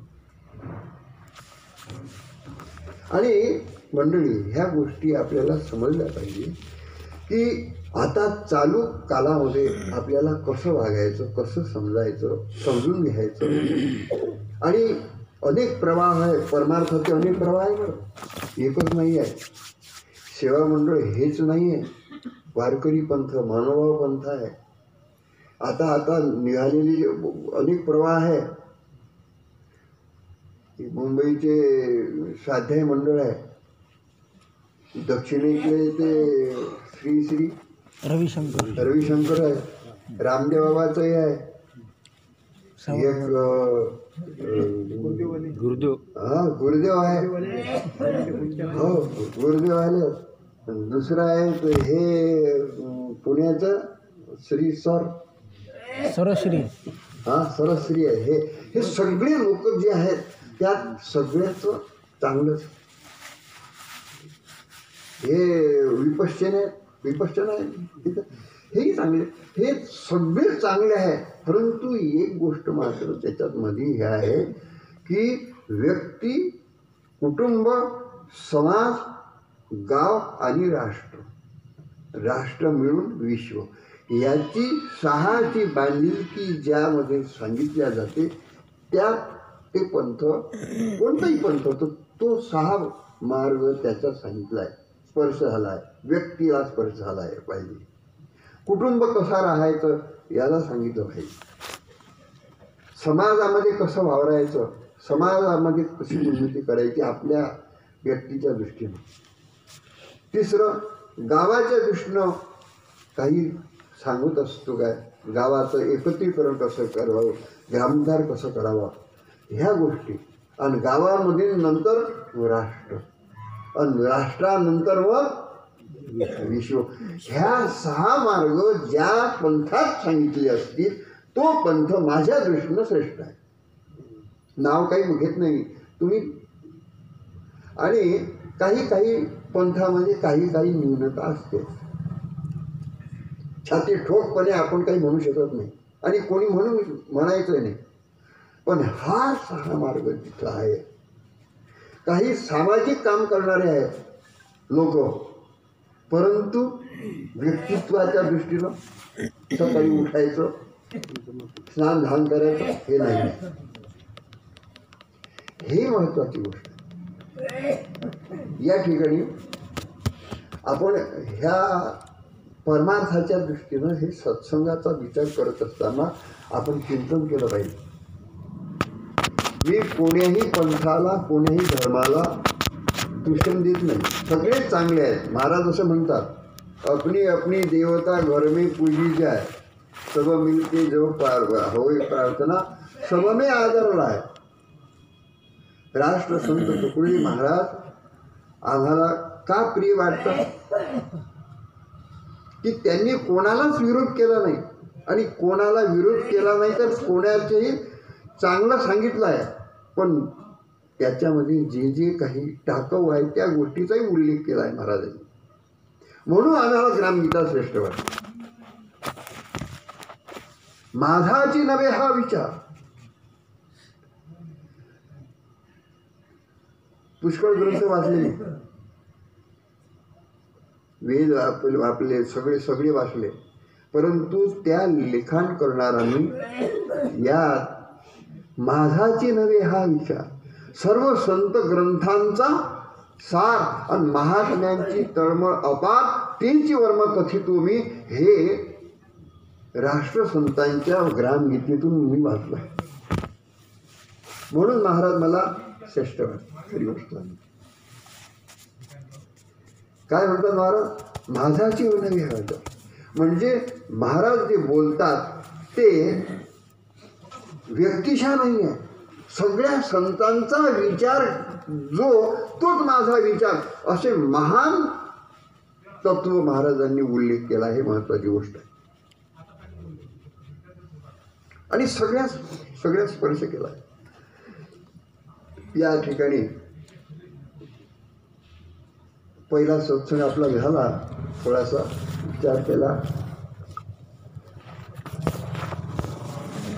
आणि मंडळी, ह्या गोष्टी आपल्याला समजल्या पाहिजे की आता चालू कालामध्ये आपल्याला कसं वागायचं, कसं समजायचं, समजून घ्यायचं. आणि अनेक प्रवाह आहे, परमार्थाचे अनेक प्रवाह आहे, बरं एकच नाही आहे. सेवा मंडळ हेच नाही आहे, वारकरी पंथ, मानवभाव पंथ आहे. आता निघालेली अनेक प्रवाह आहे. मुंबईचे स्वाध्याय मंडळ आहे, दक्षिणेतले ते श्री रविशंकर आहे, रामदेव बाबाचंही आहे, एक गुरुदेव आहे, हो गुरुदेव आहे. दुसरं आहे हे पुण्याचं श्री सरश्री आहे. हे सगळे लोक जे आहेत त्यात सगळ्याच चांगलंच. हे विपश्चन आहे हेही चांगले, हे सगळे चांगले आहे. परंतु एक गोष्ट मात्र त्याच्यात मध्ये हे आहे की व्यक्ती, कुटुंब, समाज, गाव आणि राष्ट्र मिळून विश्व, याची 6ची बांधिलकी ज्यामध्ये सांगितल्या जाते त्यात ते पंथ, कोणताही पंथ तो 6 मार्ग त्याचा सांगितला आहे, स्पर्श झाला आहे, व्यक्तीला स्पर्श झाला आहे पाहिजे. कुटुंब कसा राहायचं याला सांगितलं पाहिजे, समाजामध्ये कसं वावरायचं, समाजामध्ये कशी उन्नती करायची आपल्या व्यक्तीच्या दृष्टीनं. तिसरं, गावाच्या दृष्टीनं काही सांगत असतो काय, गावाचं एकत्रीकरण कसं करावं, ग्रामोद्धार कसं करावा, ह्या गोष्टी. आणि गावामध्ये नंतर राष्ट्र, आणि राष्ट्रानंतर मग विश्व. ह्या 6 मार्ग ज्या पंथात सांगितले असतील तो पंथ माझ्या दृष्टीनं श्रेष्ठ आहे. नाव काही घेत नाही तुम्ही. आणि काही पंथामध्ये काही न्यूनता असते. छाती ठोकपणे आपण काही म्हणू शकत नाही आणि कोणी म्हणायचं नाही. पण हा सहा मार्ग तिथं आहे. काही सामाजिक काम करणारे आहेत लोक, परंतु व्यक्तित्वाच्या दृष्टीनं सकाळी उठायचं, स्नान ध्यान करायचं हे नाही. हे महत्वाची गोष्ट आहे. या ठिकाणी आपण ह्या परमार्थाच्या दृष्टीनं हे सत्संगाचा विचार करत असताना आपण चिंतन केलं पाहिजे. मी कोण्याही पंथाला, कोण्याही धर्माला दूषण देत नाही. सगळे चांगले आहेत. महाराज असं म्हणतात, अपनी अपनी देवता घर में पूजी जाय, सब मिलके जो होय प्रार्थना सब में आदरला आहे. राष्ट्रसंत तुकडोजी महाराज आम्हाला का प्रिय वाटतात की त्यांनी कोणालाच विरोध केला नाही, आणि कोणाला विरोध केला नाही तर कोणाचंही चांगलं सांगितलं आहे, पण त्याच्यामध्ये जे जे काही टाकाऊ आहे त्या गोष्टीचाही उल्लेख केला आहे महाराजांनी. म्हणून आम्हाला ग्रामगीता श्रेष्ठ वाटते. माझाची नव्हे हा विचार. पुष्कळ ग्रंथ वाचले, वेद आपले सगळे वाचले, परंतु त्या लिखाण करणाऱ्यांनी यात माझाची नव्हे हा विचार, सर्व संत ग्रंथांचा सार आणि महात्म्यांची तळमळ अपार, तेची वर्म कथितो मी, हे राष्ट्रसंतांच्या ग्रामगीतेतून मी वाचलं. म्हणून महाराज मला श्रेष्ठ वाटतं. खरी गोष्ट काय म्हणतात महाराज, माझाची नव्हे हा विचार. म्हणजे महाराज जे बोलतात ते व्यक्तिशा नाही आहे, सगळ्या संतांचा विचार जो तोच माझा विचार, असे महान तत्व महाराजांनी उल्लेख केला. हे महत्वाची गोष्ट आहे. आणि सगळ्या स्पर्श केला. या ठिकाणी पहिला सत्संग आपला झाला, थोडासा विचार केला.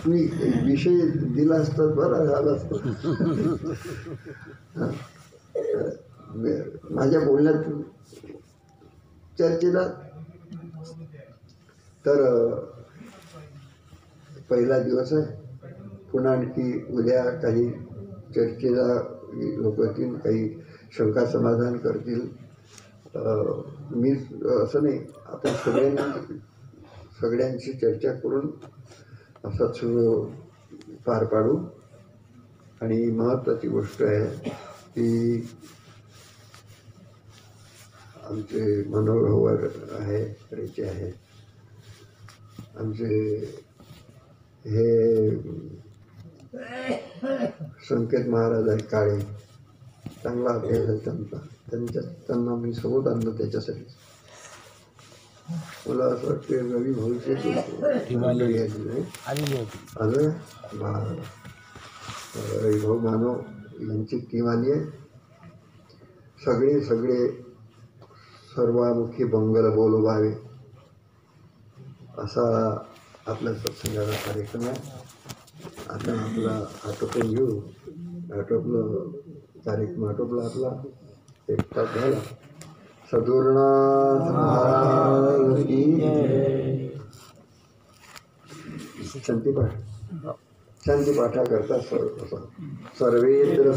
मी विषय दिला असता बरं झालं असतं. माझ्या बोलण्यात चर्चेला तर पहिला दिवस आहे. पुन्हा आणखी उद्या काही चर्चेला लोक येतील, काही शंका समाधान करतील. मी असं नाही, आपण सगळ्यांची चर्चा करून सत्संग पार पाडू. आणि महत्त्वाची गोष्ट आहे की आमचे मनोहर आहे, रेचे आहे, आमचे हे संकेत महाराज आहे काळे, चांगला अभ्यास आहे त्यांचा. त्यांना मी सोबत आणलं त्याच्यासाठी. मला असं वाटतं रवी भाऊचे आलं रवी भाऊ मानव यांची टीम आली आहे. सगळे सर्वामुखी मंगल बोलवावे असा आपल्या सत्संगाचा कार्यक्रम आहे. आता आपला आटोपून घेऊ. कार्यक्रम आटोपला आपला. एक तास झाला. सद्गुरुनाथ महाराज की शांतीपाठ. शांतीपाठा करता सर्वेत्र